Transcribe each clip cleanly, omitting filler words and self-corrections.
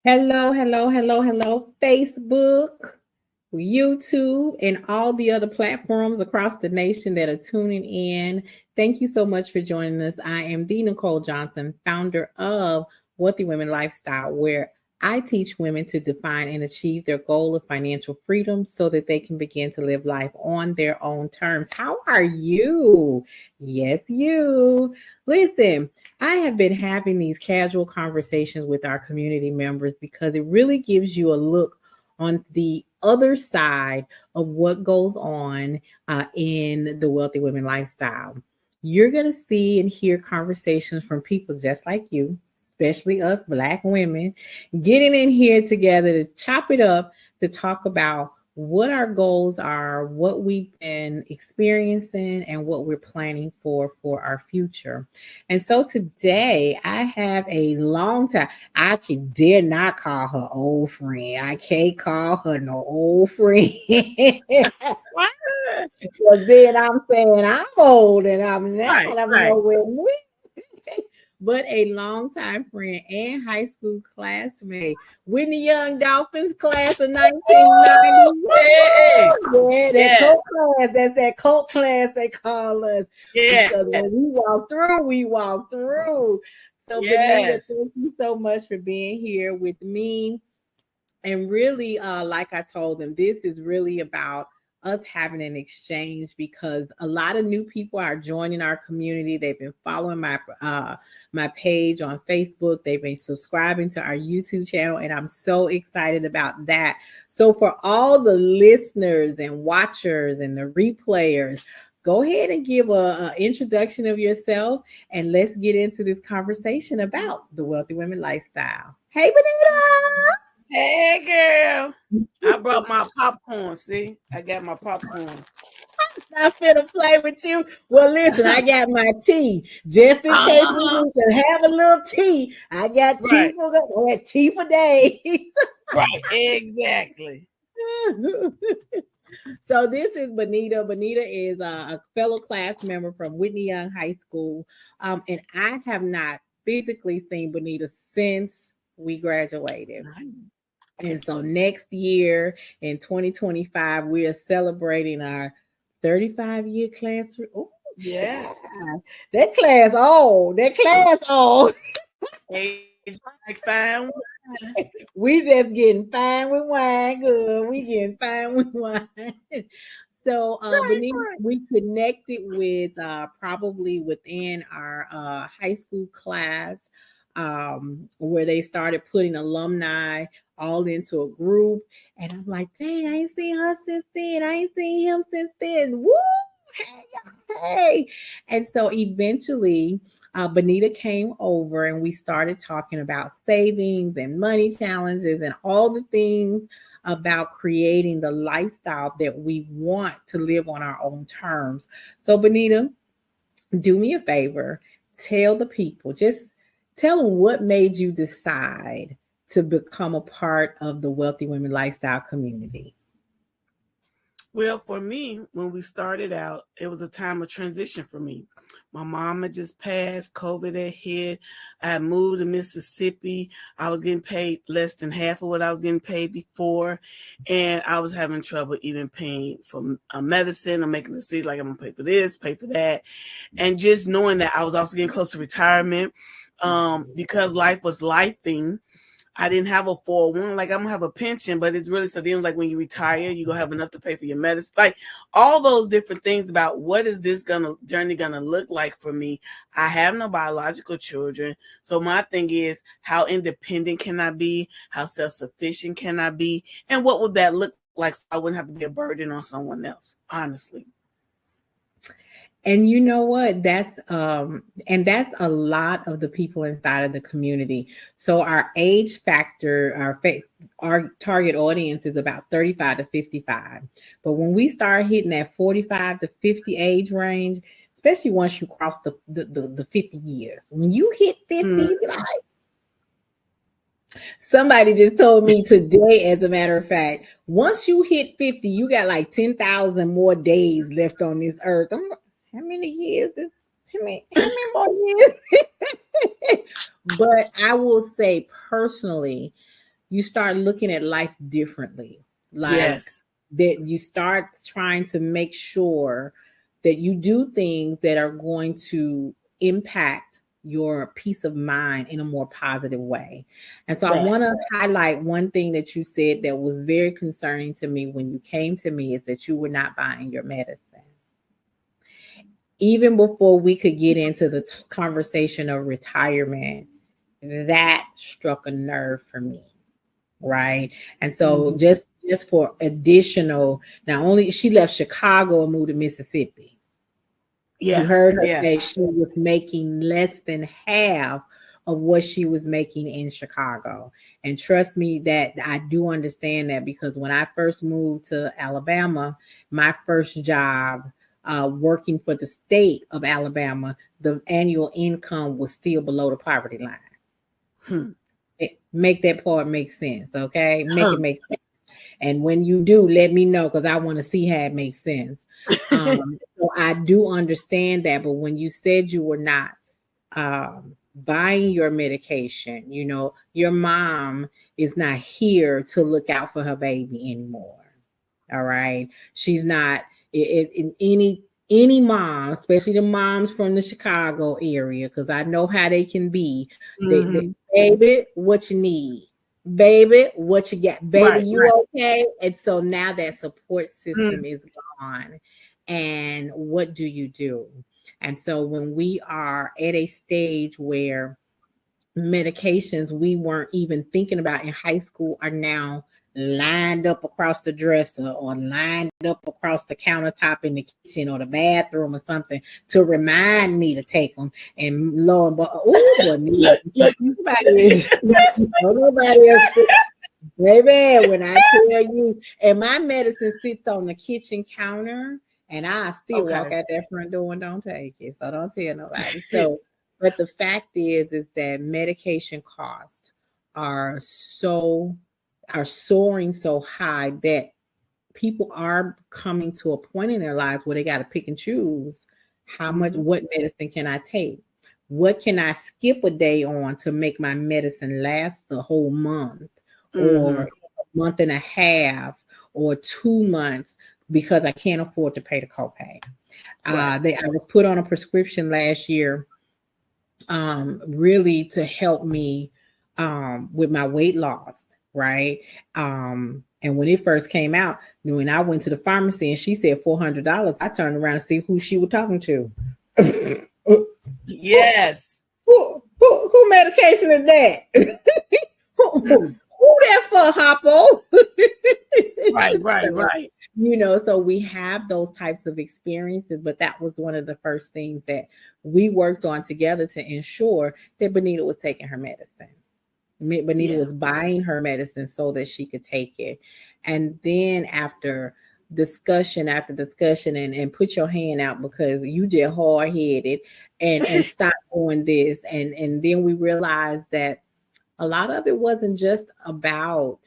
Hello, hello, hello, hello, Facebook, YouTube, and all the other platforms across the nation that are tuning in. Thank you so much for joining us. I am the Nicole Johnson, founder of Wealthy Women Lifestyle, where I teach women to define and achieve their goal of financial freedom so that they can begin to live life on their own terms. How are you? Yes, you. Listen, I have been having these casual conversations with our community members because it really gives you a look on the other side of what goes on in the wealthy women lifestyle. You're going to see and hear conversations from people just like you, especially us Black women, getting in here together to chop it up, to talk about what our goals are, what we've been experiencing, and what we're planning for our future. And so today I have a long time. I can dare not call her old friend. I can't call her no old friend. But then I'm saying I'm old and I'm not. Right, I'm right. nowhere near. But a longtime friend and high school classmate. Whitney Young Dolphins class of 1990. Hey, Yeah, that yes, cult class. That's that cult class they call us. yes, Because when we walk through, we walk through. So, Bonita, yes. thank you so much for being here with me. And really, like I told them, this is really about us having an exchange because a lot of new people are joining our community. They've been following my page on Facebook. They've been subscribing to our YouTube channel, and I'm so excited about that. So for all the listeners and watchers and the replayers, go ahead and give a introduction of yourself, and let's get into this conversation about the wealthy women lifestyle. Hey, Bonita. Hey, girl. I brought my popcorn. See, I got my popcorn. I finna play with you. Well, listen, I got my tea. Just in case we Uh-huh. need to have a little tea. I got tea Right, for tea for days. right. Exactly. So this is Bonita. Bonita is a fellow class member from Whitney Young High School. And I have not physically seen Bonita since we graduated. And so next year in 2025, we are celebrating our 35-year class. Oh, Yes. that class old. That class old. Age like fine wine. We just getting fine with wine. Good. We getting fine with wine. So, Right, Benita, right. we connected with probably within our high school class where they started putting alumni all into a group. And I'm like, dang, I ain't seen her since then. I ain't seen him since then. Woo! Hey, hey. And so eventually, Bonita came over and we started talking about savings and money challenges and all the things about creating the lifestyle that we want to live on our own terms. So, Bonita, do me a favor, tell the people, just tell them what made you decide to become a part of the Wealthy Women Lifestyle community. Well, for me, when we started out, it was a time of transition for me. My mom had just passed, COVID had hit. I had moved to Mississippi. I was getting paid less than half of what I was getting paid before. And I was having trouble even paying for medicine. I'm making decisions like I'm going to pay for this, pay for that. And just knowing that I was also getting close to retirement because life was lifing. I didn't have a 401. Like, I'm gonna have a pension, but it's really so then like when you retire, you're gonna have enough to pay for your medicine. Like all those different things about what is this journey gonna look like for me. I have no biological children. So my thing is how independent can I be? How self-sufficient can I be? And what would that look like so I wouldn't have to be a burden on someone else, honestly. And you know what? That's a lot of the people inside of the community. So our age factor, our target audience is about 35 to 55. But when we start hitting that 45 to 50 age range, especially once you cross the 50 years, when you hit 50, Mm. you be like, somebody just told me today, as a matter of fact, once you hit 50, you got like 10,000 more days left on this earth. I'm like, how many years? How many more years? But I will say personally, you start looking at life differently. Like Yes. that you start trying to make sure that you do things that are going to impact your peace of mind in a more positive way. And so I Right. want to highlight one thing that you said that was very concerning to me when you came to me is that you were not buying your medicine. Even before we could get into the conversation of retirement, that struck a nerve for me, right? And so Mhm. just for additional, not only she left Chicago and moved to Mississippi. You Yeah. heard her Yeah. say she was making less than half of what she was making in Chicago. And trust me that I do understand that, because when I first moved to Alabama, my first job working for the state of Alabama, the annual income was still below the poverty line. Hmm. Make that part make sense, okay? Make Huh. it make sense. And when you do, let me know, because I want to see how it makes sense. So I do understand that, but when you said you were not buying your medication, you know, your mom is not here to look out for her baby anymore. All right, she's not in any mom, especially the moms from the Chicago area, because I know how they can be. They Mhm. baby, what you need, baby, what you got, baby, Right. you Right. okay? And so now that support system Mm. is gone, and what do you do? And so when we are at a stage where medications we weren't even thinking about in high school are now lined up across the dresser or lined up across the countertop in the kitchen or the bathroom or something to remind me to take them. And lo and behold, oh, but Look, you nobody is, nobody else. Baby, when I tell you, and my medicine sits on the kitchen counter, and I still walk okay. out that front door and don't take it. So don't tell nobody. So, but the fact is that medication costs are so are soaring so high that people are coming to a point in their lives where they got to pick and choose how much, Mhm. what medicine can I take? What can I skip a day on to make my medicine last the whole month or Mhm. a month and a half or 2 months because I can't afford to pay the copay? Right. I was put on a prescription last year, really to help me with my weight loss, right? And when it first came out, when I went to the pharmacy and she said $400, I turned around to see who she was talking to. who, Yes. who medication is that? Who that for, Hoppo? Right. Right. So, Right. so we have those types of experiences, but that was one of the first things that we worked on together to ensure that Bonita was taking her medicine. Bonita Yeah. was buying her medicine so that she could take it. And then after discussion and put your hand out because you just hard headed and stop doing this. And then we realized that a lot of it wasn't just about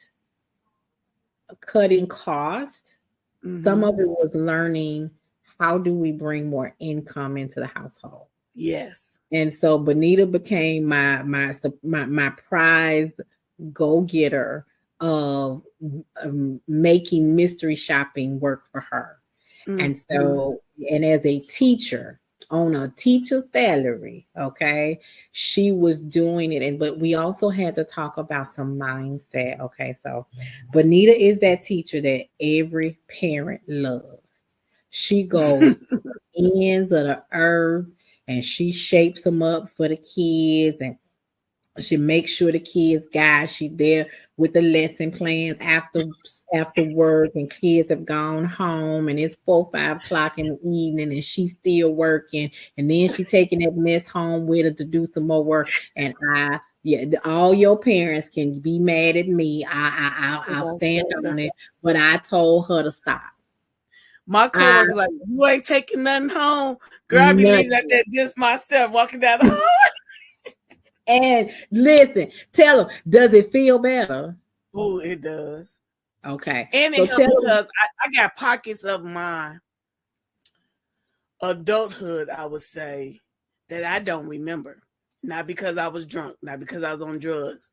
cutting cost. Some Mhm. of it was learning how do we bring more income into the household. Yes. And so Bonita became my prize go getter of making mystery shopping work for her. And Mhm. so, and as a teacher on a teacher salary, okay, she was doing it. And but we also had to talk about some mindset. Okay, so Bonita is that teacher that every parent loves. She goes to the ends of the earth and she shapes them up for the kids and she makes sure the kids got. She there with the lesson plans after work, and kids have gone home, and it's 4, 5 o'clock in the evening, and she's still working. And then she taking that mess home with her to do some more work. And all your parents can be mad at me. I'll I'll stand shut it on down. it, but I told her to stop. My I coworker's like, you ain't taking nothing home. Girl, I be leaving at nothing. that just myself, walking down the hall. And listen, tell them, does it feel better? Oh, it does. Okay, And it so helped tell them. because I got pockets of my adulthood, I would say, that I don't remember. Not because I was drunk, not because I was on drugs.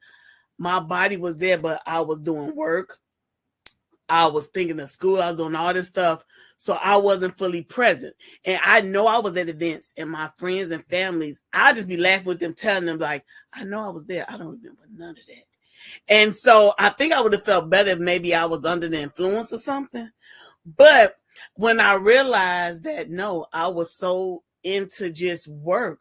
my body was there, but I was doing work. I was thinking of school. I was doing all this stuff. So I wasn't fully present. And I know I was at events and my friends and families, I'd just be laughing with them, telling them like, I know I was there. I don't remember none of that. And so I think I would have felt better if maybe I was under the influence or something. But when I realized that, no, I was so into just work,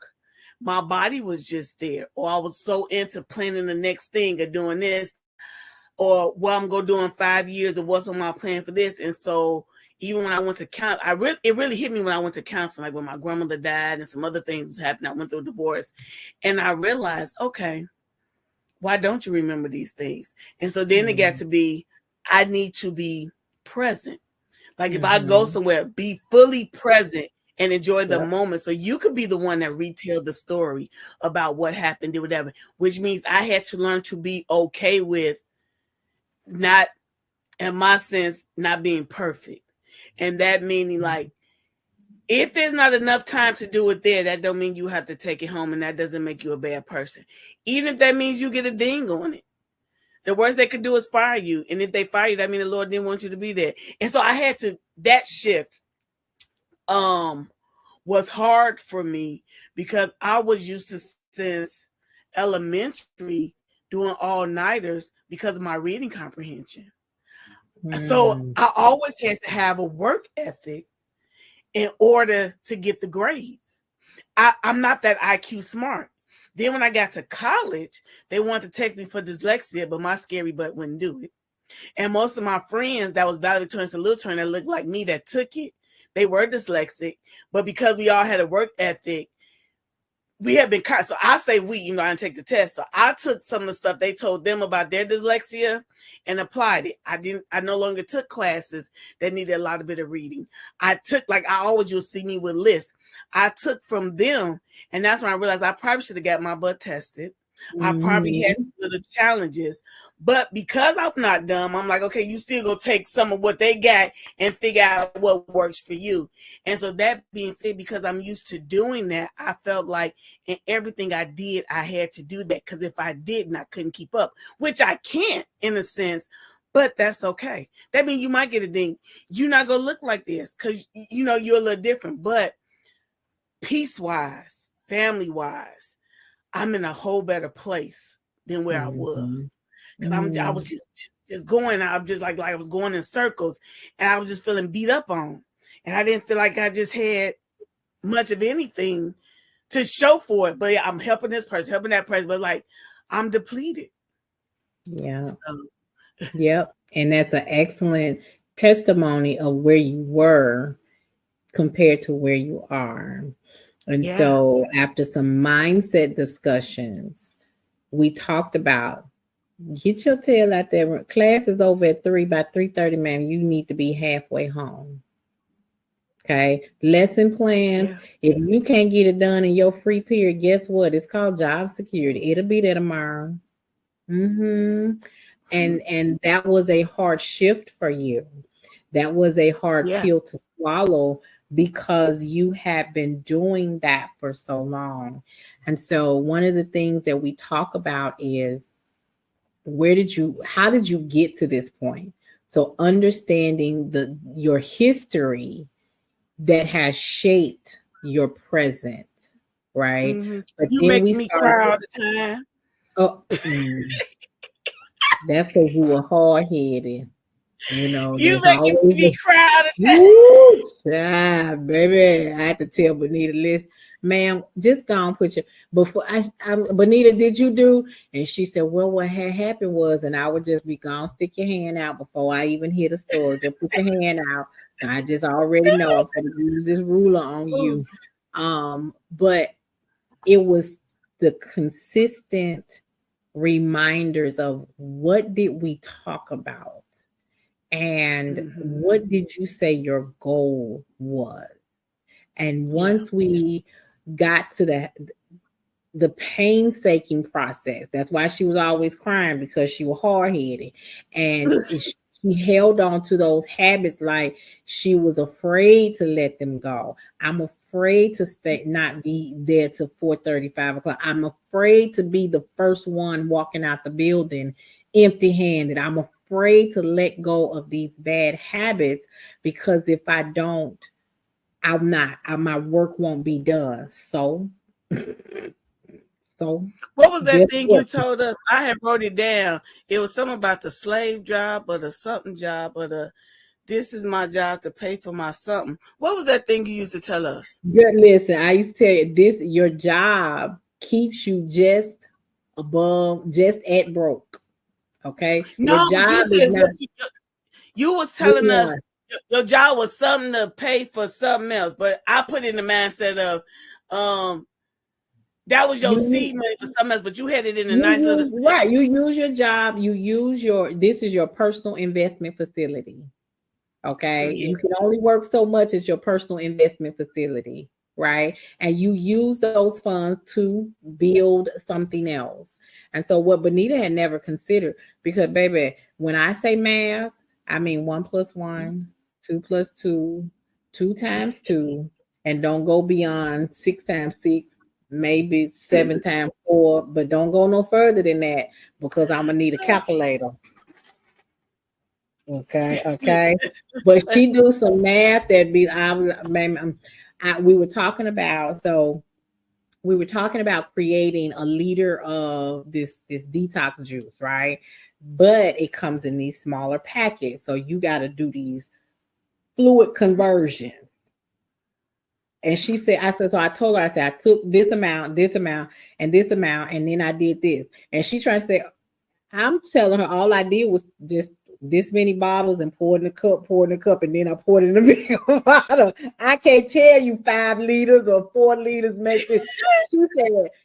my body was just there, or I was so into planning the next thing or doing this, or what I'm going to do in 5 years, or what's on my plan for this. And so even when I went to it really hit me when I went to counseling, like when my grandmother died and some other things was happening. I went through a divorce and I realized, okay, why don't you remember these things? And so then it got to be, I need to be present. Like if I go somewhere, be fully present and enjoy the moment. So you could be the one that retell the story about what happened or whatever, which means I had to learn to be okay with not, in my sense, not being perfect. And that meaning like, if there's not enough time to do it there, that don't mean you have to take it home, and that doesn't make you a bad person. Even if that means you get a ding on it. The worst they could do is fire you. And if they fire you, that means the Lord didn't want you to be there. And so I had to, that shift was hard for me because I was used to, since elementary, doing all-nighters because of my reading comprehension. So I always had to have a work ethic in order to get the grades. I'm not that IQ smart. Then when I got to college, they wanted to text me for dyslexia, but my scary butt wouldn't do it. And most of my friends that was valedictorian and salutatorian that looked like me that took it, they were dyslexic. But because we all had a work ethic, we had been caught. So I say we, I didn't take the test. So I took some of the stuff they told them about their dyslexia and applied it. I no longer took classes that needed a lot of bit of reading. I took, like I always, you'll see me with lists. I took from them, and that's when I realized I probably should have got my butt tested. I probably had little challenges, but because I'm not dumb, I'm like, okay, you still go take some of what they got and figure out what works for you. And so that being said, because I'm used to doing that, I felt like in everything I did, I had to do that, because if I didn't, I couldn't keep up, which I can't in a sense. But that's okay. That means you might get a ding. You're not going to look like this because, you're a little different. But peace-wise, family-wise, I'm in a whole better place than where I was. Because I was just going. I'm just like I was going in circles, and I was just feeling beat up on. And I didn't feel like I just had much of anything to show for it. But yeah, I'm helping this person, helping that person. But like, I'm depleted. Yeah. Yep. And that's an excellent testimony of where you were compared to where you are. And so after some mindset discussions, we talked about, get your tail out there. Class is over at 3. By 3:30, ma'am, you need to be halfway home. Okay. Lesson plans. If you can't get it done in your free period, guess what? It's called job security. It'll be there tomorrow. And that was a hard shift for you. That was a hard pill to swallow, because you have been doing that for so long. And so one of the things that we talk about is, how did you get to this point? So understanding your history that has shaped your present, right? But you make me cry all the time. Oh, that's because you were hard-headed. You making me cry all the time. Yeah, baby. I had to tell Bonita, listen, ma'am, just go and put your, before Bonita, did you do? And she said, well, what had happened was, and I would just be gone, stick your hand out before I even hear the story. Just put your hand out. I just already know I'm going to use this ruler on you. But it was the consistent reminders of, what did we talk about? And what did you say your goal was? And once we got to the painstaking process, that's why she was always crying, because she was hard-headed. And she held on to those habits like she was afraid to let them go. I'm afraid to not be there till 4:30, 5 o'clock. I'm afraid to be the first one walking out the building empty-handed. I'm afraid to let go of these bad habits because if I don't, my work won't be done. So what was that guess thing you what? told us? I had wrote it down. It was something about the slave job or the something job or the this is my job to pay for my something. What was that thing you used to tell us? Good. Listen, I used to tell you this: your job keeps you just at broke. Okay, your No, but you job is said not. you was Which telling us one? your job was something to pay for something else. But I put in the mindset of that was your You seed money for something else, but you had it in a you nice little use right. You use your job. You use this is your personal investment facility. Okay. yeah. You can only work so much as your personal investment facility, right? And you use those funds to build something else. And so what Bonita had never considered, because baby, when I say math, I mean 1+1, 2+2, 2 times 2, and don't go beyond 6 times 6, maybe 7 times 4, but don't go no further than that because I'm gonna need a calculator. Okay. But she do some math that be we were talking about creating a liter of this detox juice, right? But it comes in these smaller packets. So you got to do these fluid conversions. And she said, so I told her, I said, I took this amount, and this amount, and then I did this. And she tried to say, I'm telling her all I did was just this many bottles and pour in the cup, and then I poured it in a big bottle. I can't tell you 5 liters or 4 liters make this.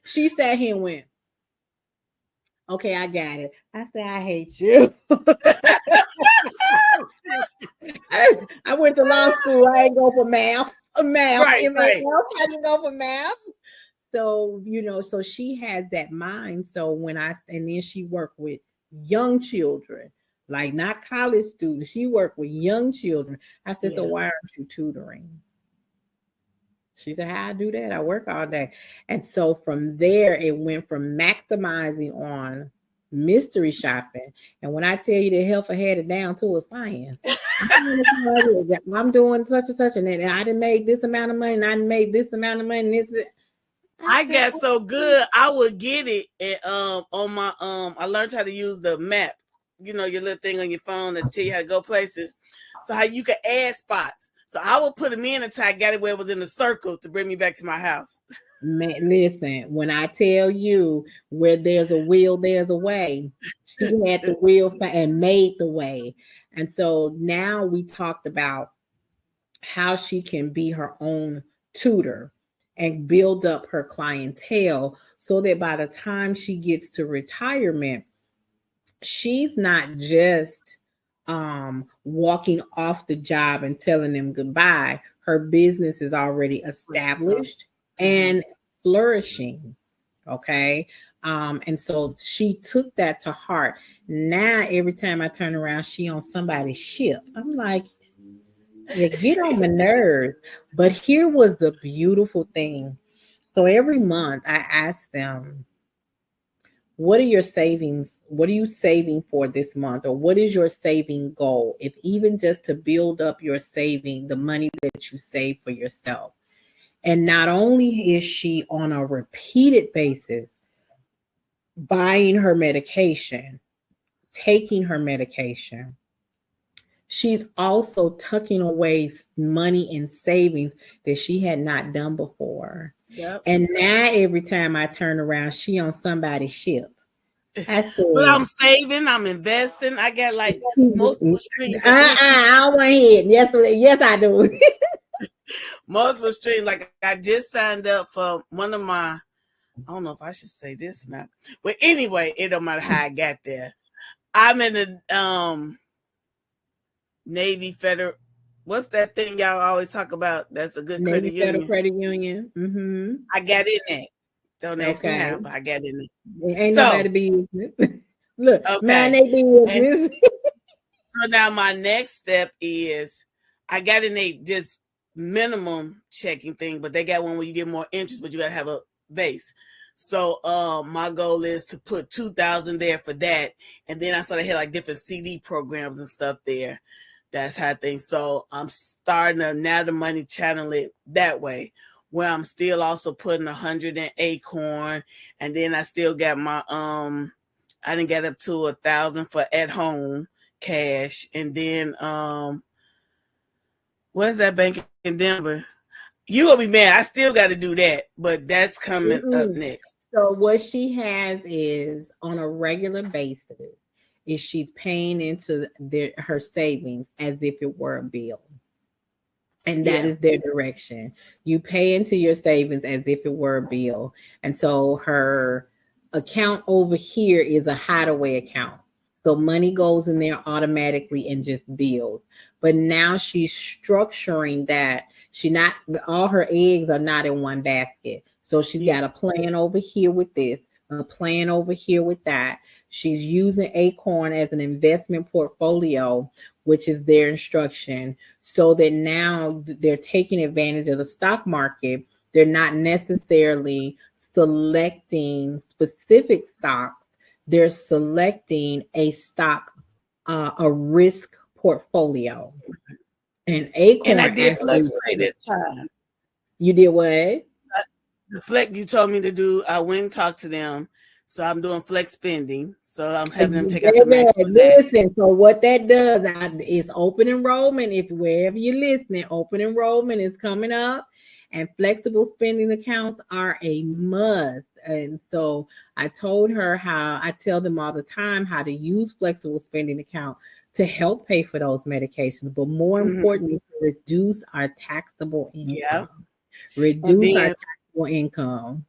She sat here and went, okay, I got it. I said, I hate you. I went to law school. I ain't go for math. Right. I didn't go for math. So, so she has that mind. So and then she worked with young children, like not college students. She worked with young children. I said, so why aren't you tutoring? She said, how I do that? I work all day. And so from there, it went from maximizing on mystery shopping. And when I tell you the helper had it down to a science, I'm doing such and such, and I didn't make this amount of money, and I made this amount of money, and this. I got so good, I would get it, and on my I learned how to use the map. Your little thing on your phone that tell you how to go places. So how you can add spots. So I would put them in until I got it where it was in a circle to bring me back to my house. Man, listen, when I tell you where there's a will, there's a way. She had the will and made the way. And so now we talked about how she can be her own tutor and build up her clientele so that by the time she gets to retirement, she's not just walking off the job and telling them goodbye. Her business is already established and flourishing. Okay. And so she took that to heart. Now, every time I turn around, she on somebody's ship. I'm like, you get on my nerves. But here was the beautiful thing. So every month I ask them, what are your savings? What are you saving for this month? Or what is your saving goal? If even just to build up your saving, the money that you save for yourself. And not only is she on a repeated basis buying her medication, taking her medication, she's also tucking away money in savings that she had not done before. Yep. And now every time I turn around, she on somebody's ship. I said, but I'm saving, I'm investing. I got like multiple streams. I don't want to hear it. Yes, I do. Multiple streams. Like I just signed up for one of my, I don't know if I should say this now. But anyway, it don't matter how I got there. I'm in the Navy Federal. What's that thing y'all always talk about? That's a good Navy credit Federal union. Credit Union. Mm-hmm. I got in there. Don't ask me how, but I got in there. It ain't nobody business. Look, mind they business. So now my next step is I got in there just minimum checking thing, but they got one where you get more interest, but you got to have a base. So my goal is to put 2,000 there for that, and then I started had like different CD programs and stuff there. That's how things. So I'm starting to now the money channel it that way, where I'm still also putting 100 in Acorn, and then I still got my I didn't get up to 1,000 for at home cash, and then what's that bank in Denver? You gonna be mad. I still got to do that, but that's coming up next. So what she has is on a regular basis is she's paying into her savings as if it were a bill. And that is their direction. You pay into your savings as if it were a bill. And so her account over here is a hideaway account. So money goes in there automatically and just bills. But now she's structuring that. All her eggs are not in one basket. So she's got a plan over here with this, a plan over here with that. She's using Acorn as an investment portfolio, which is their instruction, so that now they're taking advantage of the stock market. They're not necessarily selecting specific stocks. They're selecting a stock, a risk portfolio. And Acorn. And I did Flex Pay this time. You did what? The Flex you told me to do, I went and talked to them. So I'm doing flex spending. So I'm having them take out the max for that. Listen, so what that does is open enrollment. If wherever you're listening, open enrollment is coming up, and flexible spending accounts are a must. And so I told her how I tell them all the time how to use flexible spending account to help pay for those medications, but more importantly, to reduce our taxable income. Reduce our taxable income.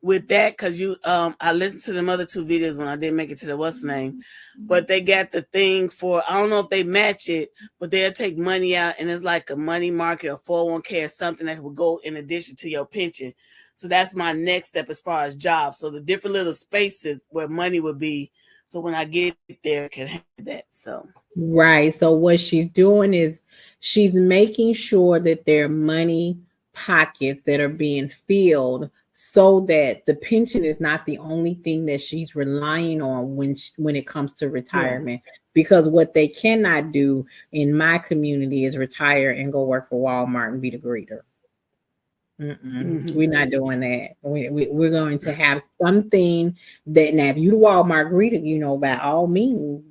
With that, because I listened to them other two videos when I didn't make it to the what's name, but they got the thing for, I don't know if they match it, but they'll take money out and it's like a money market or 401k or something that will go in addition to your pension. So that's my next step as far as jobs. So the different little spaces where money would be. So when I get there, I can have that. So right. So what she's doing is she's making sure that there are money pockets that are being filled, so that the pension is not the only thing that she's relying on when it comes to retirement. Because what they cannot do in my community is retire and go work for Walmart and be the greeter. We're not doing that. We're going to have something that, now if you the Walmart greeter, by all means,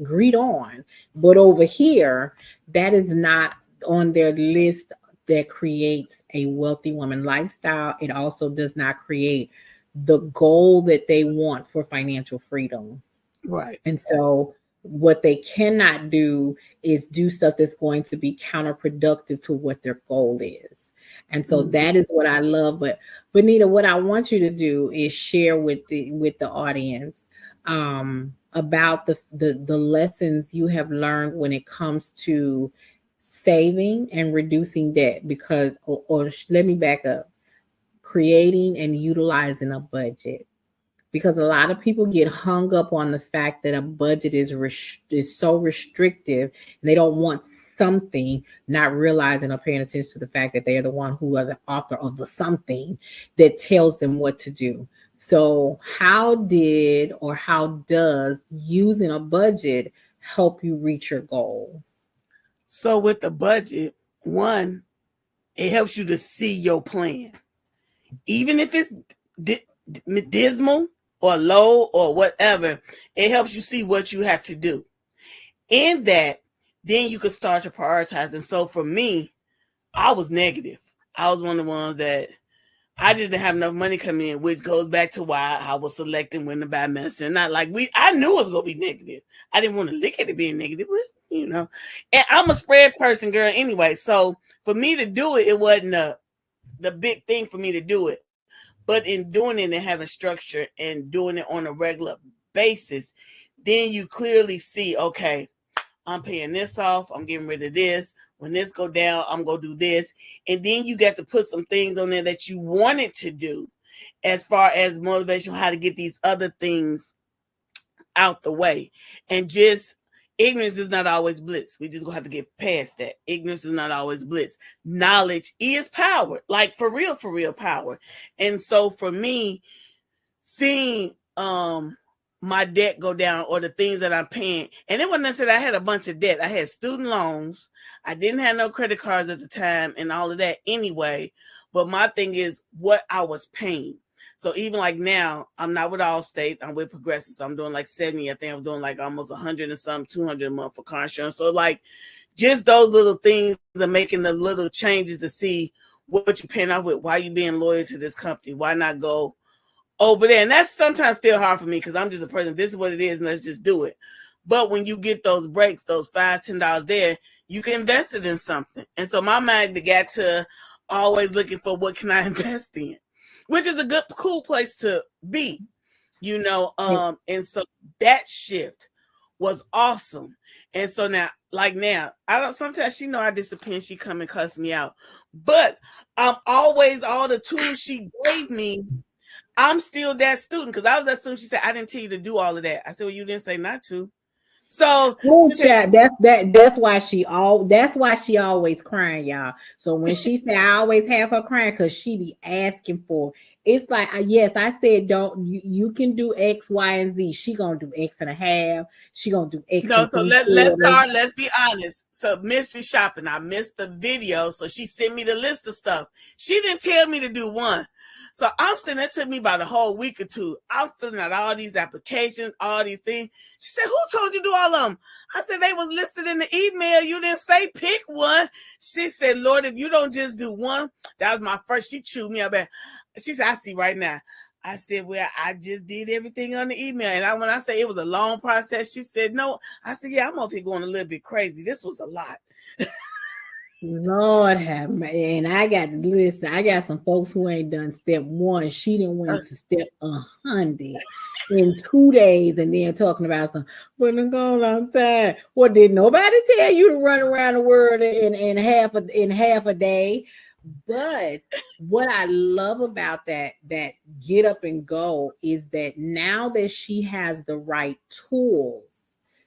greet on. But over here, that is not on their list that creates a wealthy woman lifestyle. It also does not create the goal that they want for financial freedom. Right. And so what they cannot do is do stuff that's going to be counterproductive to what their goal is. And so that is what I love. But Bonita, what I want you to do is share with the audience about the lessons you have learned when it comes to saving and reducing debt, because, or let me back up, creating and utilizing a budget. Because a lot of people get hung up on the fact that a budget is so restrictive, and they don't want something, not realizing or paying attention to the fact that they are the one who are the author of the something that tells them what to do. So how does using a budget help you reach your goal? So with the budget, one, it helps you to see your plan. Even if it's dismal or low or whatever, it helps you see what you have to do. In that, then you could start to prioritize. And so for me, I was negative. I was one of the ones that I just didn't have enough money coming in, which goes back to why I was selecting when to buy medicine. Not like I knew it was going to be negative. I didn't want to look at it being negative, but, and I'm a spread person, girl, anyway. So for me to do it, it wasn't the big thing for me to do it. But in doing it and having structure and doing it on a regular basis, then you clearly see, okay, I'm paying this off. I'm getting rid of this. When this go down, I'm going to do this. And then you got to put some things on there that you wanted to do as far as motivation, how to get these other things out the way. And just Ignorance is not always bliss. We just gonna have to get past that. Ignorance is not always bliss. Knowledge is power, like for real power. And so for me, seeing my debt go down or the things that I'm paying, and it wasn't necessarily I had a bunch of debt. I had student loans. I didn't have no credit cards at the time and all of that anyway. But my thing is what I was paying. So even like now, I'm not with Allstate. I'm with Progressive. So I'm doing like 70. I think I'm doing like almost 100 and something, 200 a month for car insurance. So like just those little things are making the little changes to see what you're paying off with. Why you being loyal to this company? Why not go over there? And that's sometimes still hard for me because I'm just a person. This is what it is, and let's just do it. But when you get those breaks, those $5, $10 there, you can invest it in something. And so my mind got to always looking for what can I invest in, which is a good, cool place to be, you know. And so that shift was awesome. And so now, like now, I don't. Sometimes she know I disappear. She come and cuss me out, but I'm always all the tools she gave me. I'm still that student because I was that student. She said, I didn't tell you to do all of that. I said, well, you didn't say not to. So that's why she always crying, y'all. So when she said I always have her crying because she be asking for, it's like yes, I said don't you can do X, Y, and Z. She gonna do X and a half. She gonna do X. No, so let's start. Let's be honest. So mystery shopping. I missed the video, so she sent me the list of stuff. She didn't tell me to do one. So I'm sitting there, it took me about a whole week or two. I'm filling out all these applications, all these things. She said, who told you to do all of them? I said, they was listed in the email. You didn't say pick one. She said, Lord, if you don't just do one, that was my first. She chewed me up. She said, I see right now. I said, well, I just did everything on the email. And when I say it was a long process, she said, no. I said, yeah, I'm over here going a little bit crazy. This was a lot. Lord have mercy. And I got some folks who ain't done step 1 and she didn't went to step 100 in 2 days and then talking about some, but Nicole, I'm tired. Well, did nobody tell you to run around the world in half a day? But what I love about that get up and go is that now that she has the right tools,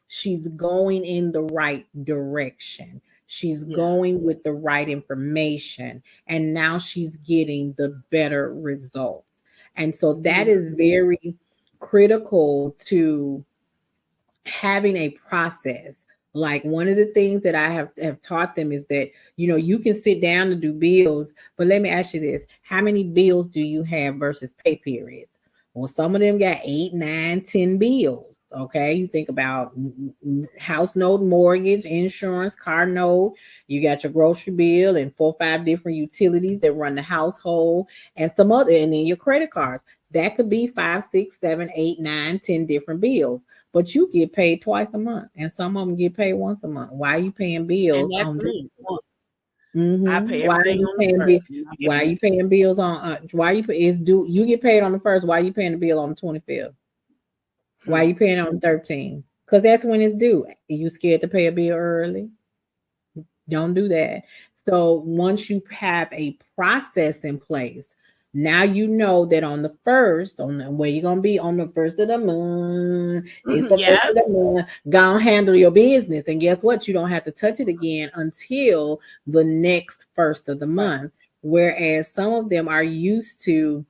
she's going in the right direction. She's going with the right information, and now she's getting the better results. And so that is very critical to having a process. Like one of the things that I have taught them is that, you know, you can sit down to do bills, but let me ask you this. How many bills do you have versus pay periods? Well, some of them got 8, 9, 10 bills. Okay, you think about house note, mortgage, insurance, car note. You got your grocery bill and 4 or 5 different utilities that run the household, and some other, and then your credit cards. That could be 5, 6, 7, 8, 9, 10 different bills. But you get paid twice a month, and some of them get paid once a month. Why are you paying bills? And that's me. Mm-hmm. I pay everything on the first. Why are you paying bills on? You get paid on the first? Why are you paying the bill on the 25th? Why are you paying on 13? Because that's when it's due. Are you scared to pay a bill early? Don't do that. So once you have a process in place, now you know that on the first, where you're gonna be on the first of the month, it's the first of the month. Go handle your business, and guess what? You don't have to touch it again until the next first of the month. Whereas some of them are used to,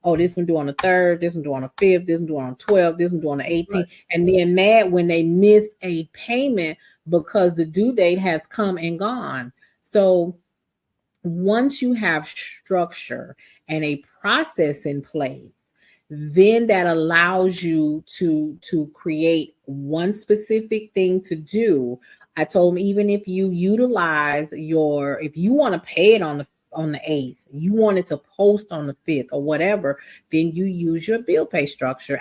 oh, this one due on the 3rd, this one due on the 5th, this one due on the 12th, this one due on the 18th, and then mad when they miss a payment because the due date has come and gone. So once you have structure and a process in place, then that allows you to create one specific thing to do. I told them, even if you utilize if you want to pay it on the 8th, you want it to post on the 5th or whatever, then you use your bill pay structure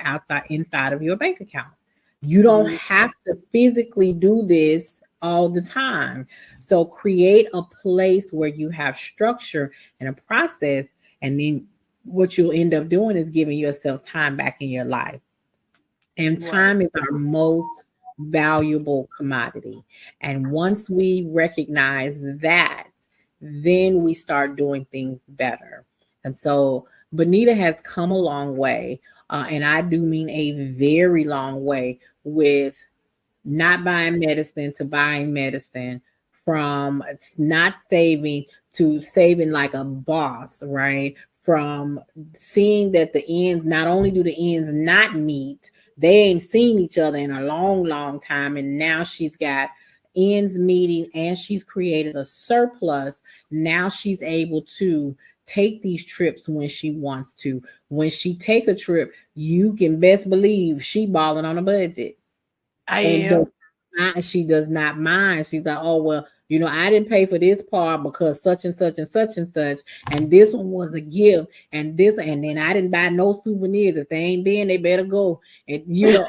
inside of your bank account. You don't have to physically do this all the time. So create a place where you have structure and a process, and then what you'll end up doing is giving yourself time back in your life. And time is our most valuable commodity. And once we recognize that, then we start doing things better. And so Bonita has come a long way. And I do mean a very long way with not buying medicine to buying medicine, from not saving to saving like a boss, right? From seeing that the ends, not only do the ends not meet, they ain't seen each other in a long, long time. And now she's got ends meeting and she's created a surplus. Now she's able to take these trips when she wants to. When she take a trip, you can best believe she balling on a budget. I And am. she does not mind. She's like, oh well, I didn't pay for this part because such and such and such and such, and this one was a gift, and this, and then I didn't buy no souvenirs. If they ain't been, they better go. And Because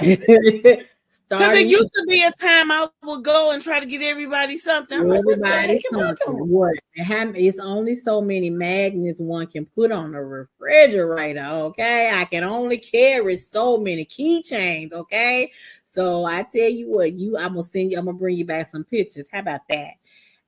it starting used to be a time I would go and try to get everybody something. I'm like, what the heck am I doing? What? It's only so many magnets one can put on the refrigerator, okay? I can only carry so many keychains, okay? So I tell you what, I'm gonna bring you back some pictures. How about that?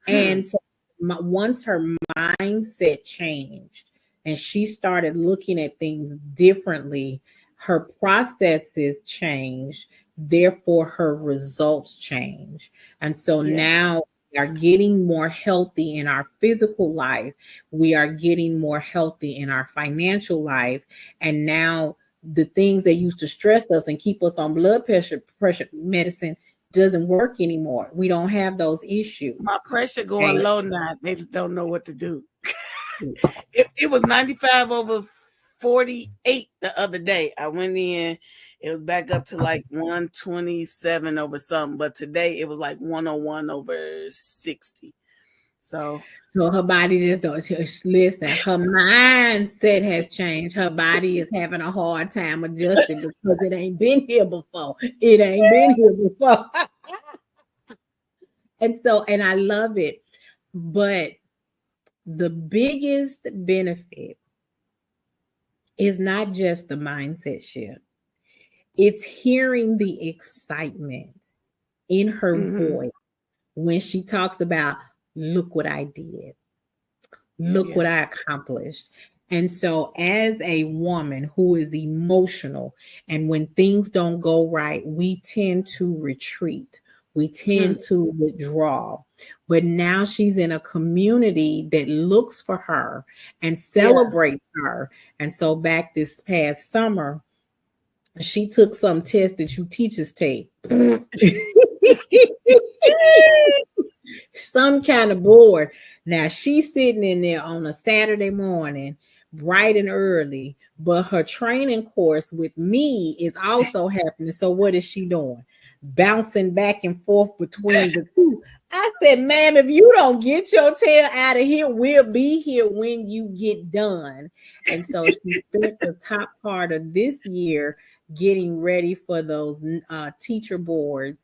And so once her mindset changed and she started looking at things differently, her processes changed, therefore her results change. And so now we are getting more healthy in our physical life. We are getting more healthy in our financial life. And now the things that used to stress us and keep us on blood pressure medicine doesn't work anymore. We don't have those issues. My pressure going low now. They just don't know what to do. It was 95 over 48 the other day. I went in, it was back up to like 127 over something, but today it was like 101 over 60. So her body just don't listen. Her mindset has changed. Her body is having a hard time adjusting because it ain't been here before. It ain't been here before. And I love it. But the biggest benefit is not just the mindset shift. It's hearing the excitement in her voice when she talks about, look what I did. Look what I accomplished. And so as a woman who is emotional, and when things don't go right, we tend to retreat. We tend to withdraw. But now she's in a community that looks for her and celebrates her. And so back this past summer, she took some test that you teachers take. Some kind of board. Now she's sitting in there on a Saturday morning, bright and early, but her training course with me is also happening. So what is she doing? Bouncing back and forth between the two. I said, ma'am, if you don't get your tail out of here, we'll be here when you get done. And so she spent the top part of this year getting ready for those teacher boards.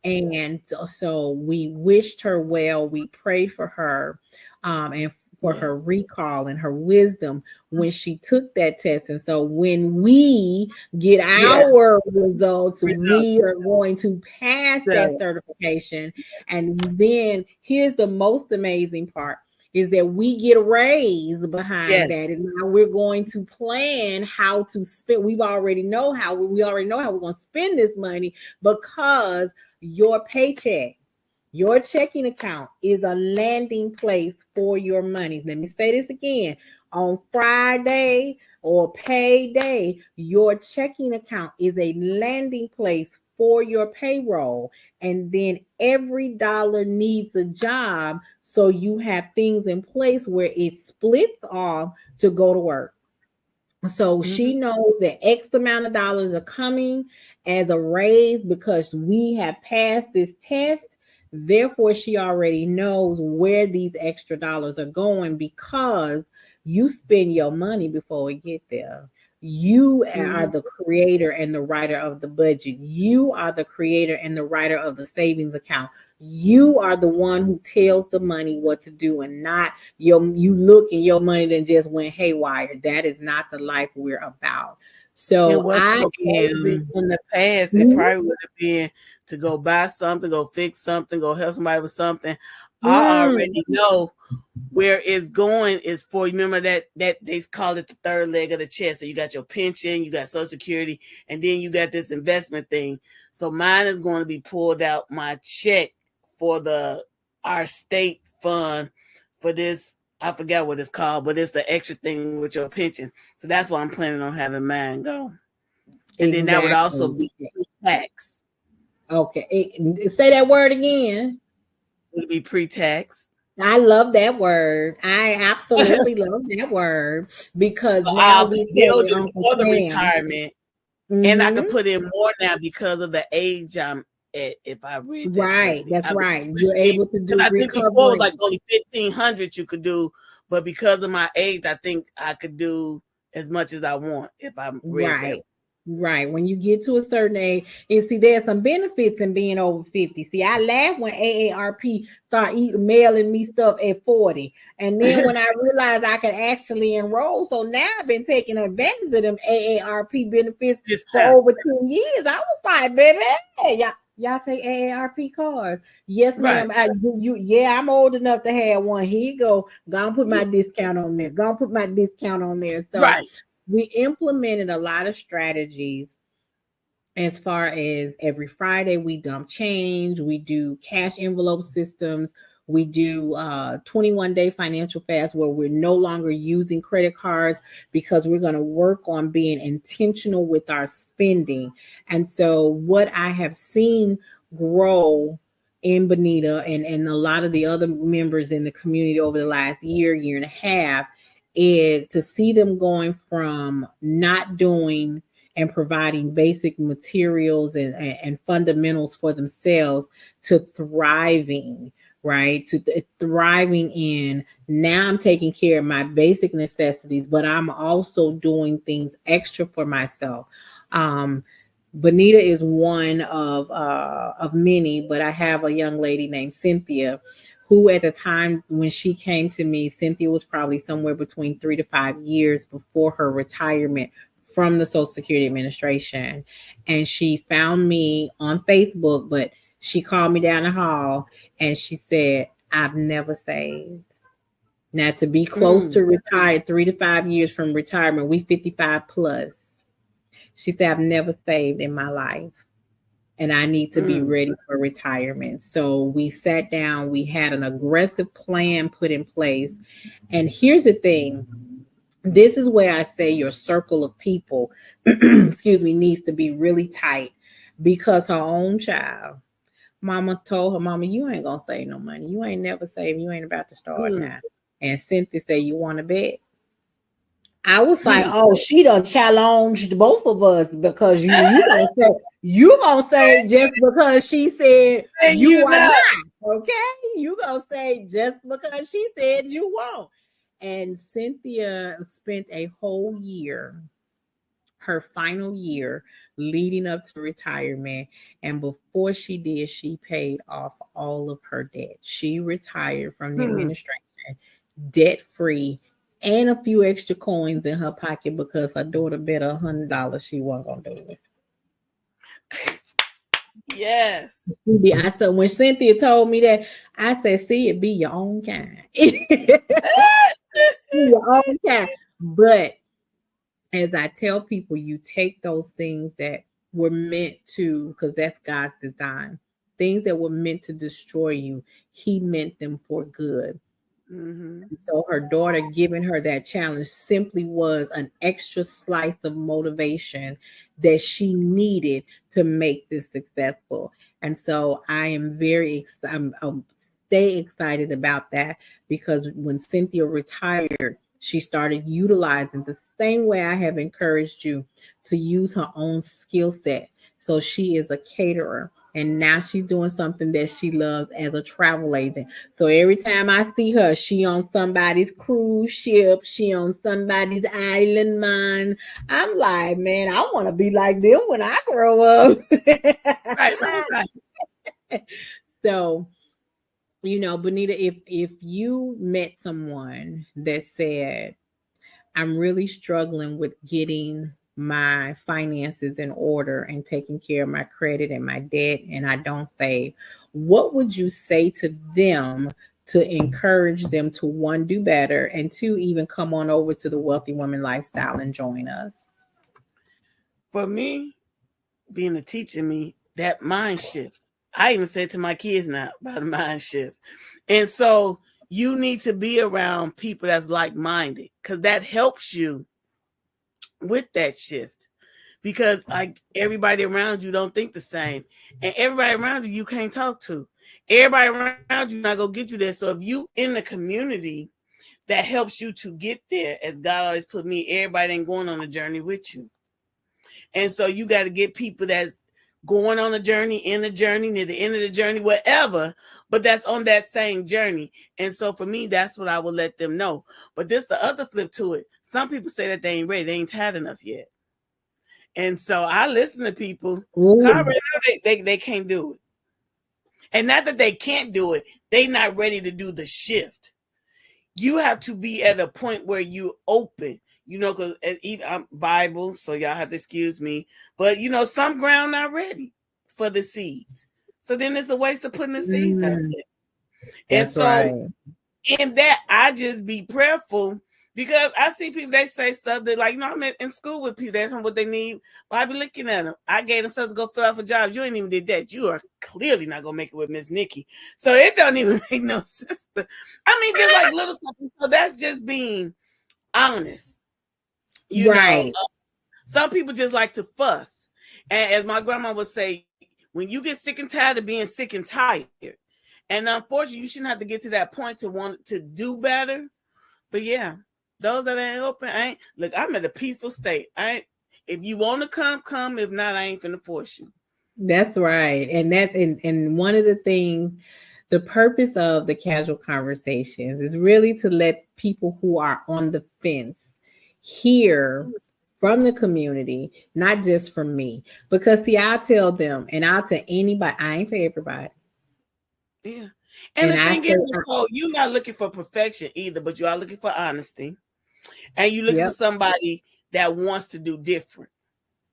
And so we wished her well. We prayed for her and for her recall and her wisdom when she took that test. And so when we get our results, we are going to pass that certification. And then here's the most amazing part, is that we get a raise behind that. And now we're going to plan how to spend. We already know how we're going to spend this money, because your paycheck, your checking account is a landing place for your money. Let me say this again. On Friday or payday, your checking account is a landing place for your payroll. And then every dollar needs a job. So you have things in place where it splits off to go to work. So she knows that X amount of dollars are coming as a raise because we have passed this test. Therefore, she already knows where these extra dollars are going, because you spend your money before we get there. You are the creator and the writer of the budget. You are the creator and the writer of the savings account. You are the one who tells the money what to do, and not you look and your money then just went haywire. That is not the life we're about. So what's I so crazy am. in the past, it Mhm. probably would have been to go buy something, go fix something, go help somebody with something. I Mm. already know where it's going is for, remember that they call it the third leg of the chest. So you got your pension, you got Social Security, and then you got this investment thing. So mine is going to be pulled out my check for our state fund for this. I forgot what it's called, but it's the extra thing with your pension. So that's why I'm planning on having mine go. And then that would also Exactly. be pre-tax. Okay. Say that word again. It would be pre-tax. I love that word. I absolutely love that word because So now I'll be we put it building on for the Sam. retirement, and I Mm-hmm. could put in more now because of the age I'm at. If I read that Right. correctly, That's I right. You're appreciate, able to because do I think before it was like recovering. only 1,500 you could do, but because of my age, I think I could do as much as I want if I read that. Right. Right. When you get to a certain age, and see, there's some benefits in being over 50. See, I laughed when AARP started mailing me stuff at 40. And then when I realized I could actually enroll, so now I've been taking advantage of them AARP benefits This for time, over 10 years. I was like, baby, hey, y'all take AARP cards. Yes, right? ma'am. Yeah, I'm old enough to have one. Here you go. Go and put my discount on there. Go and put my discount on there. So Right. we implemented a lot of strategies as far as every Friday we dump change, we do cash envelope systems, we do 21-day financial fast where we're no longer using credit cards because we're going to work on being intentional with our spending. And so what I have seen grow in Bonita and a lot of the other members in the community over the last year and a half is to see them going from not doing and providing basic materials and fundamentals for themselves to thriving, right? To thriving in now I'm taking care of my basic necessities, but I'm also doing things extra for myself. Bonita is one of many, but I have a young lady named Cynthia who at the time when she came to me, Cynthia was probably somewhere between 3 to 5 years before her retirement from the Social Security Administration. And she found me on Facebook, but she called me down the hall and she said, I've never saved. Now, to be close to retired, 3 to 5 years from retirement, we 55 plus. She said, I've never saved in my life and I need to be ready for retirement. So we sat down, we had an aggressive plan put in place. And here's the thing, this is where I say your circle of people, excuse me, needs to be really tight because her own child, mama told her, Mama, you ain't gonna save no money. You ain't never save. You ain't about to start now. And Cynthia said, you want to bet? I was like, oh, she done challenged both of us because you gonna say just because she said And you you are know, not, okay? You gonna say just because she said you won't. And Cynthia spent a whole year, her final year, leading up to retirement. And before she did, she paid off all of her debt. She retired from the administration debt free and a few extra coins in her pocket because her daughter bet $100 she wasn't gonna do yes. it. I said when Cynthia told me that, I said, "See, it be your own kind, your own kind." But as I tell people, you take those things that were meant to, because that's God's design. Things that were meant to destroy you, He meant them for good. So her daughter giving her that challenge simply was an extra slice of motivation that she needed to make this successful. And so I am I'm stay excited about that because when Cynthia retired, she started utilizing the same way I have encouraged you to use her own skill set. So she is a caterer. And now she's doing something that she loves as a travel agent. So every time I see her, she on somebody's cruise ship, she on somebody's island mine. I'm like, man, I want to be like them when I grow up. Right. So, Bonita, if you met someone that said, I'm really struggling with getting my finances in order and taking care of my credit and my debt, and I don't save, what would you say to them to encourage them to, one, do better, and two, even come on over to the Wealthy Woman Lifestyle and join us? For me, being a teacher, that mind shift. I even said to my kids now about a mind shift. And so you need to be around people that's like-minded, because that helps you with that shift. Because like everybody around you don't think the same, and everybody around you can't talk to. Everybody around you not gonna get you there. So if you in the community that helps you to get there, as God always put me, everybody ain't going on a journey with you. And so you got to get people that's going on a journey, in the journey, near the end of the journey, whatever, but that's on that same journey. And so for me, that's what I would let them know. But this the other flip to it. Some people say that they ain't ready, they ain't tired enough yet. And so I listen to people. They can't do it. And not that they can't do it, they not ready to do the shift. You have to be at a point where you open, because I'm Bible, so y'all have to excuse me. But some ground not ready for the seeds. So then it's a waste of putting the seeds out there. And so right. In that, I just be prayerful. Because I see people, they say stuff that, like, I'm in school with people, that's what they need. But I be looking at them. I gave them stuff to go fill out for jobs. You ain't even did that. You are clearly not going to make it with Miss Nikki. So it don't even make no sense. Just like little stuff. So that's just being honest. Right. Some people just like to fuss. And as my grandma would say, when you get sick and tired of being sick and tired, and unfortunately, you shouldn't have to get to that point to want to do better. But yeah. Those that ain't open, look, I'm at a peaceful state. If you want to come. If not, I ain't finna force you. That's right. And that's and one of the things, the purpose of the casual conversations is really to let people who are on the fence hear from the community, not just from me. Because see, I'll tell them, and I'll tell anybody, I ain't for everybody. Yeah. And the thing is, Nicole, you're not looking for perfection either, but you are looking for honesty. And you looking for somebody that wants to do different.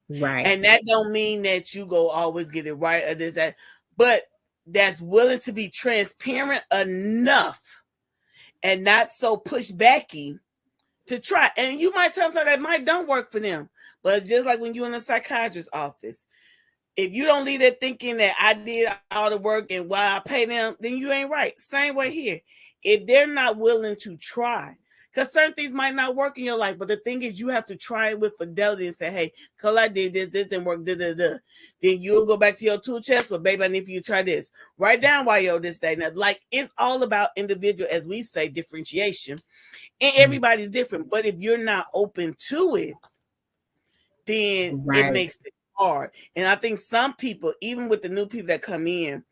Right. And that don't mean that you go always get it right or this, that, but that's willing to be transparent enough and not so pushbacky to try. And you might tell them that might don't work for them. But just like when you're in a psychiatrist's office, if you don't leave there thinking that I did all the work and why I pay them, then you ain't right. Same way here. If they're not willing to try, because certain things might not work in your life, but the thing is, you have to try it with fidelity and say, hey, because I did this didn't work, Then you'll go back to your tool chest, but baby, I need for you to try this. Write down why you're this, that, and that. Like, it's all about individual, as we say, differentiation. And everybody's different. But if you're not open to it, then it makes it hard. And I think some people, even with the new people that come in,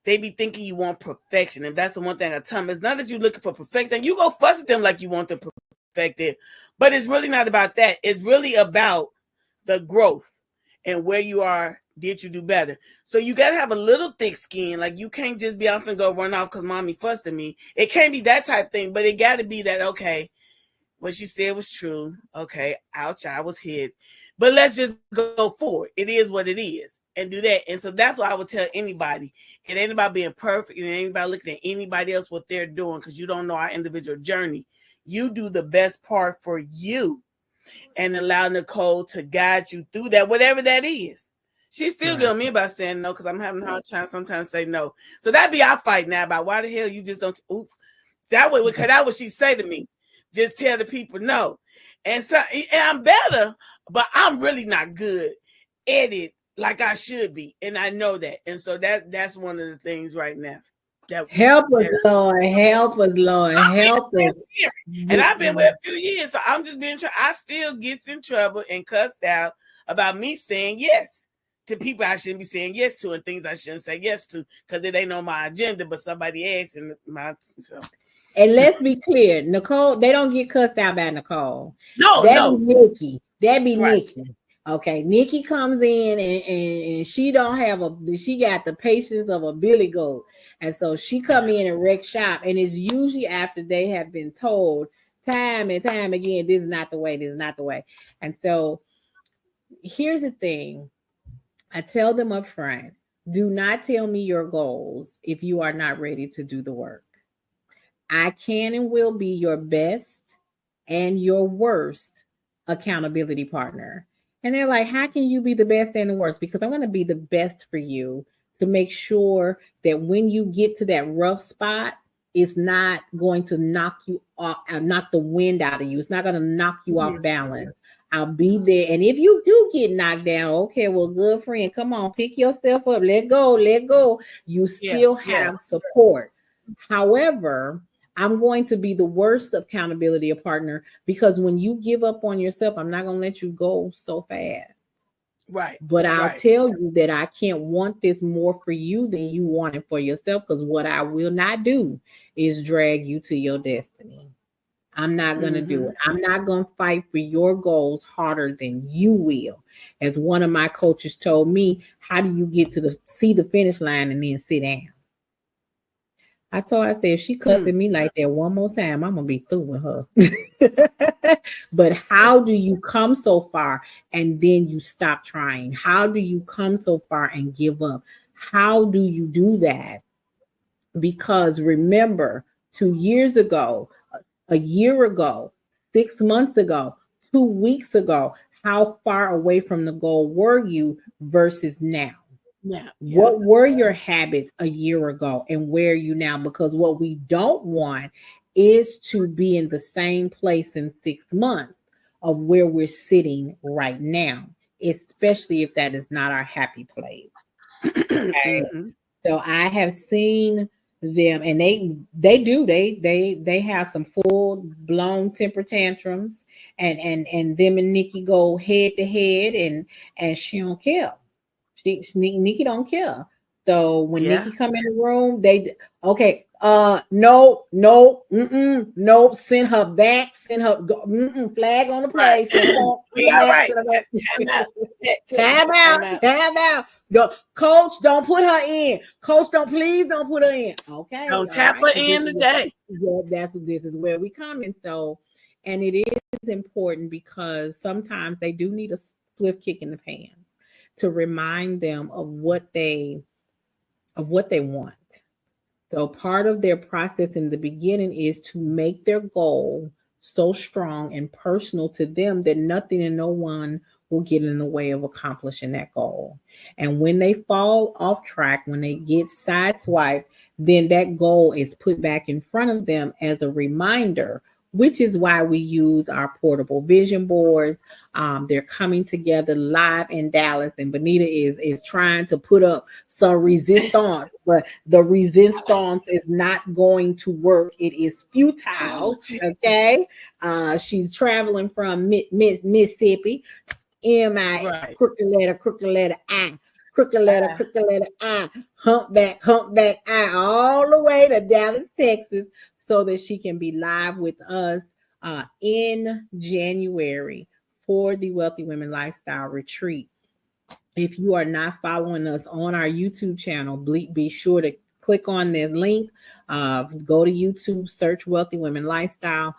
they be thinking you want perfection. And that's the one thing I tell them. It's not that you're looking for perfection. You go fuss at them like you want them perfected. But it's really not about that. It's really about the growth and where you are. Did you do better? So you got to have a little thick skin. Like, you can't just be off and go run off because mommy fussed at me. It can't be that type thing. But it got to be that, okay, what she said was true. Okay, ouch, I was hit. But let's just go forward. It is what it is. And do that. And so that's what I would tell anybody. It ain't about being perfect. It ain't about looking at anybody else what they're doing, because you don't know our individual journey. You do the best part for you and allow Nicole to guide you through that, whatever that is. She's still getting me about saying no, because I'm having a hard time sometimes say no. So that'd be our fight now about why the hell you just don't. Oops. That way, because that's what she say to me. Just tell the people no. And so, and I'm better, but I'm really not good at it like I should be, and I know that. And so that's one of the things right now. Help us, Lord. Help us, Lord. Help us. And I've been with a few years, so I'm just being. I still get in trouble and cussed out about me saying yes to people I shouldn't be saying yes to, and things I shouldn't say yes to, because it ain't on my agenda. But somebody asked, and so. And let's be clear, Nicole, they don't get cussed out by Nicole. No. Be Nikki. That'd be Nikki. Okay, Nikki comes in and she don't have she got the patience of a billy goat. And so she come in and wreck shop. And it's usually after they have been told time and time again, this is not the way, this is not the way. And so here's the thing. I tell them up front, do not tell me your goals if you are not ready to do the work. I can and will be your best and your worst accountability partner. And they're like, how can you be the best and the worst? Because I'm going to be the best for you to make sure that when you get to that rough spot, it's not going to knock you off, knock the wind out of you. It's not going to knock you off balance. I'll be there. And if you do get knocked down, okay, well, good friend, come on, pick yourself up. Let go, let go. You still have support. However, I'm going to be the worst accountability partner because when you give up on yourself, I'm not going to let you go so fast. Right. But I'll tell you that I can't want this more for you than you want it for yourself, because what I will not do is drag you to your destiny. I'm not going to do it. I'm not going to fight for your goals harder than you will. As one of my coaches told me, how do you get to see the finish line and then sit down? I told her, I said, if she cussing me like that one more time, I'm going to be through with her. But how do you come so far and then you stop trying? How do you come so far and give up? How do you do that? Because remember, 2 years ago, a year ago, 6 months ago, 2 weeks ago, how far away from the goal were you versus now? What were your habits a year ago and where are you now? Because what we don't want is to be in the same place in 6 months of where we're sitting right now, especially if that is not our happy place. Okay? So I have seen them, and they have some full blown temper tantrums, and them and Nikki go head to head, and she don't care. Nikki don't care. So when Nikki come in the room, no, send her back, send her flag on the play. Time out. Coach, don't put her in. Coach, please don't put her in. Okay. Don't tap her in today. This is where we come in. So, and it is important because sometimes they do need a swift kick in the pants to remind them of what they want. So part of their process in the beginning is to make their goal so strong and personal to them that nothing and no one will get in the way of accomplishing that goal. And when they fall off track, when they get sideswiped, then that goal is put back in front of them as a reminder, which is why we use our portable vision boards. They're coming together live in Dallas, and Bonita is trying to put up some resistance, but the resistance is not going to work. It is futile. Okay, she's traveling from Mississippi. M-I, crooked letter I. Crooked letter I, humpback I, all the way to Dallas, Texas, so that she can be live with us in January for the Wealthy Women Lifestyle Retreat. If you are not following us on our YouTube channel, be sure to click on the link. Go to YouTube, search Wealthy Women Lifestyle,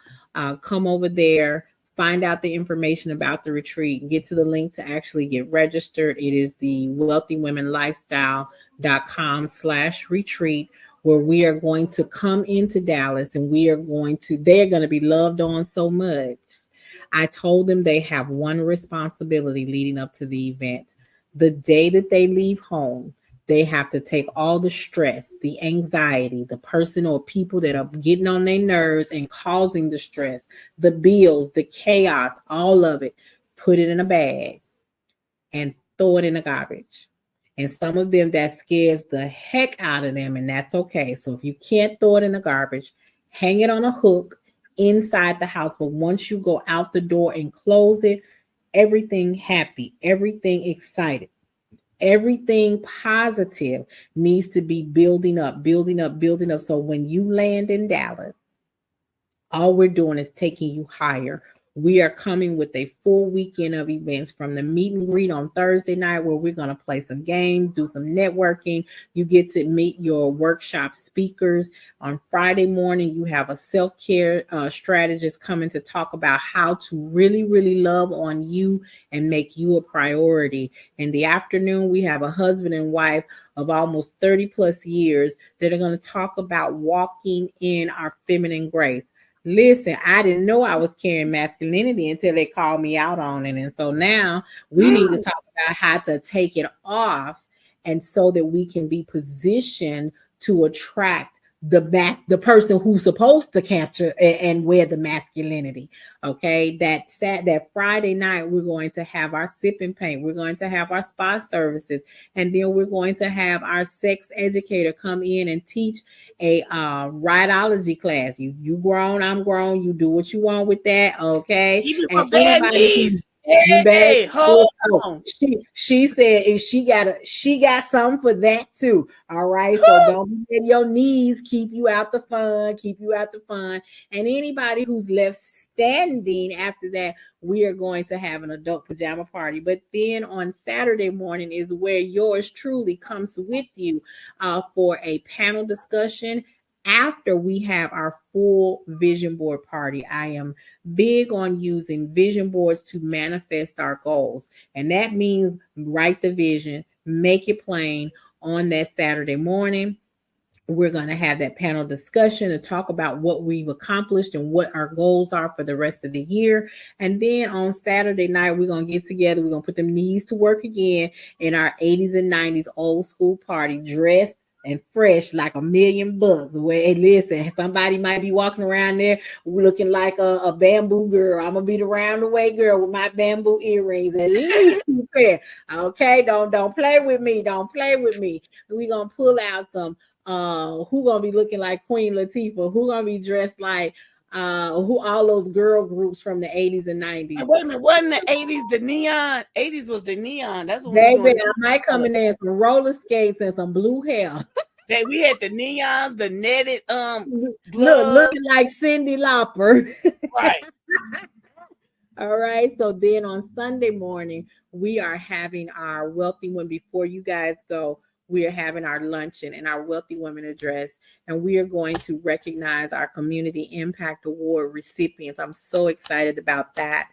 come over there, find out the information about the retreat, get to the link to actually get registered. It is the wealthywomenlifestyle.com/retreat, where we are going to come into Dallas and they're going to be loved on so much. I told them they have one responsibility leading up to the event. The day that they leave home, they have to take all the stress, the anxiety, the person or people that are getting on their nerves and causing the stress, the bills, the chaos, all of it, put it in a bag and throw it in the garbage. And some of them, that scares the heck out of them, and that's okay. So if you can't throw it in the garbage, hang it on a hook inside the house. But once you go out the door and close it, everything happy, everything excited, everything positive needs to be building up. So when you land in Dallas, all we're doing is taking you higher. We are coming with a full weekend of events, from the meet and greet on Thursday night, where we're going to play some games, do some networking. You get to meet your workshop speakers. On Friday morning, you have a self-care strategist coming to talk about how to really, really love on you and make you a priority. In the afternoon, we have a husband and wife of almost 30 plus years that are going to talk about walking in our feminine grace. Listen, I didn't know I was carrying masculinity until they called me out on it. And so now we need to talk about how to take it off, and so that we can be positioned to attract the person who's supposed to capture and wear the masculinity. Okay, that Friday night, we're going to have our sip and paint, we're going to have our spa services, and then we're going to have our sex educator come in and teach a rideology class. You grown, I'm grown, you do what you want with that. Okay, Even for and bad knees. Hey, hold on. She said if she got something for that too. All right. So don't let your knees keep you out the fun. And anybody who's left standing after that, we are going to have an adult pajama party. But then on Saturday morning is where yours truly comes with you for a panel discussion after we have our full vision board party. I am big on using vision boards to manifest our goals. And that means write the vision, make it plain on that Saturday morning. We're going to have that panel discussion to talk about what we've accomplished and what our goals are for the rest of the year. And then on Saturday night, we're going to get together. We're going to put them knees to work again in our 80s and 90s old school party, dressed and fresh like $1,000,000. Where, listen, somebody might be walking around there looking like a bamboo girl. I'm gonna be the round the way girl with my bamboo earrings, at least 2 pair. Okay, don't play with me. Don't play with me. We're gonna pull out some who gonna be looking like Queen Latifah, who gonna be dressed like who all those girl groups from the 80s and 90s. Wait a minute, wasn't the 80s the neon? 80s was the neon. That's what Baby, we I might come in there in some roller skates and some blue hair. We had the neons, the netted looking like Cyndi Lauper. Right. All right. So then on Sunday morning, we are having our Wealthy Women. Before you guys go, we are having our luncheon and our Wealthy Women address, and we are going to recognize our Community Impact Award recipients. I'm so excited about that.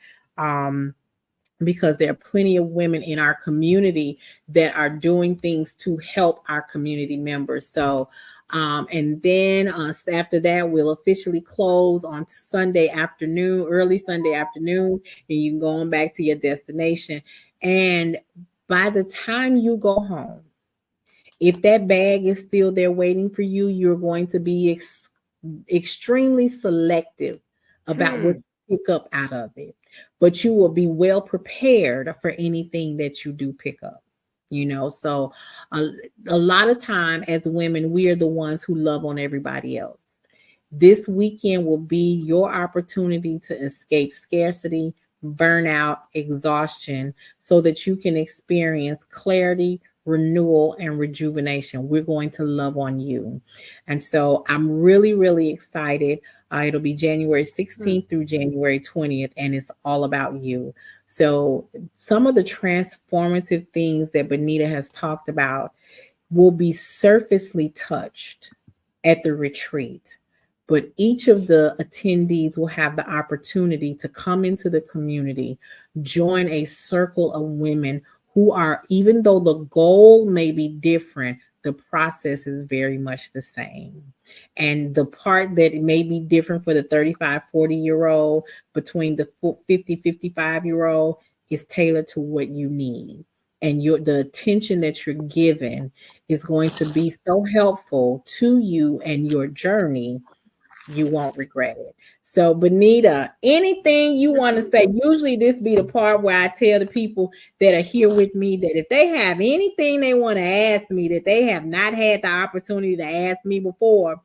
Because there are plenty of women in our community that are doing things to help our community members. So, and then after that, we'll officially close on Sunday afternoon, early Sunday afternoon, and you can go on back to your destination. And by the time you go home, if that bag is still there waiting for you, you're going to be extremely selective about what you pick up out of it. But you will be well prepared for anything that you do pick up, so a lot of time as women, we are the ones who love on everybody else. This weekend will be your opportunity to escape scarcity, burnout, exhaustion, so that you can experience clarity, renewal, and rejuvenation. We're going to love on you. And so I'm really, really excited. It'll be January 16th through January 20th, and it's all about you. So some of the transformative things that Bonita has talked about will be surfacely touched at the retreat. But each of the attendees will have the opportunity to come into the community, join a circle of women who are, even though the goal may be different, the process is very much the same. And the part that may be different for the 35, 40-year-old between the 50, 55-year-old is tailored to what you need. And the attention that you're given is going to be so helpful to you and your journey, you won't regret it. So, Bonita, anything you want to say? Usually this be the part where I tell the people that are here with me that if they have anything they want to ask me that they have not had the opportunity to ask me before,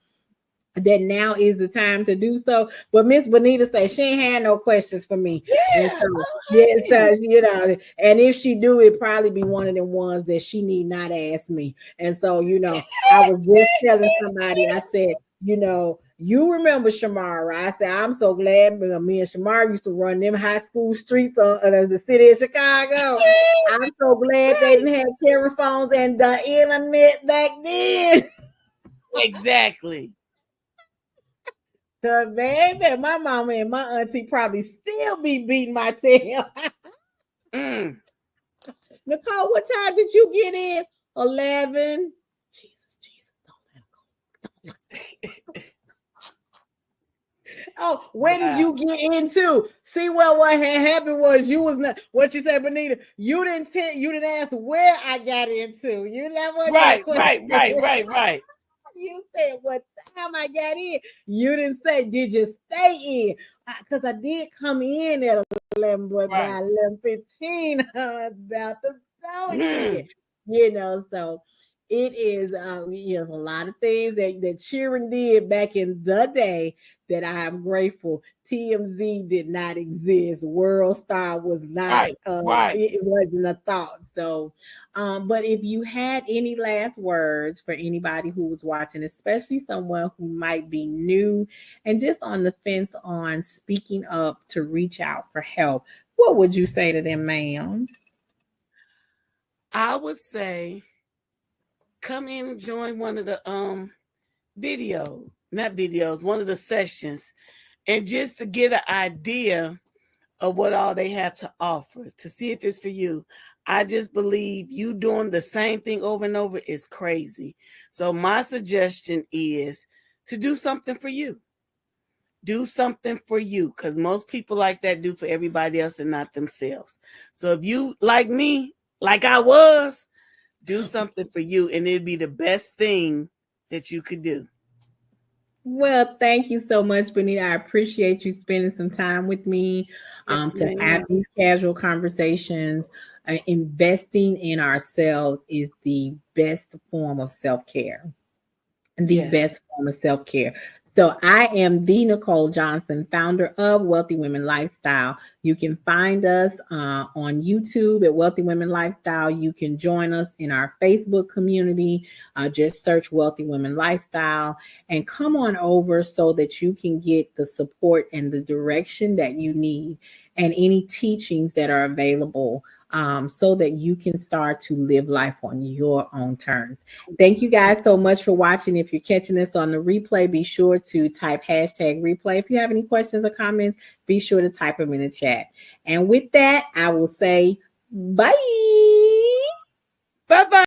that now is the time to do so. But Miss Bonita says she ain't had no questions for me. And so, and if she do, it probably be one of them ones that she need not ask me. And so, I was just telling somebody, I said, You remember Shamara. I said, I'm so glad me and Shamara used to run them high school streets of the city of Chicago. I'm so glad they didn't have carrier phones and the internet back then. Exactly. Cause baby, my mama and my auntie probably still be beating my tail. Nicole, what time did you get in? 11. Jesus, don't let go. Oh, where did you get into? See, well, what had happened was you was not what you said, Bonita. You didn't ask where I got into. You that wasn't Right. Right. You said what time I got in. You didn't say, did you stay in? Because I did come in at 11, but by 11:15, I was about to go in. So it is a lot of things that cheering did back in the day that I am grateful. TMZ did not exist. World Star was not. It wasn't a thought. So, but if you had any last words for anybody who was watching, especially someone who might be new and just on the fence on speaking up to reach out for help, what would you say to them, ma'am? I would say come in and join one of the one of the sessions, and just to get an idea of what all they have to offer, to see if it's for you. I just believe you doing the same thing over and over is crazy. So my suggestion is to do something for you. Do something for you, because most people like that do for everybody else and not themselves. So if you like me, like I was, do something for you, and it'd be the best thing that you could do. Well, thank you so much, Bonita. I appreciate you spending some time with me to have these casual conversations. Investing in ourselves is the best form of self-care. Best form of self-care. So I am the Nicole Johnson, founder of Wealthy Women Lifestyle. You can find us on YouTube at Wealthy Women Lifestyle. You can join us in our Facebook community. Just search Wealthy Women Lifestyle and come on over so that you can get the support and the direction that you need and any teachings that are available so that you can start to live life on your own terms. Thank you guys so much for watching. If you're catching this on the replay, be sure to type #replay. If you have any questions or comments, be sure to type them in the chat. And with that, I will say bye. Bye-bye.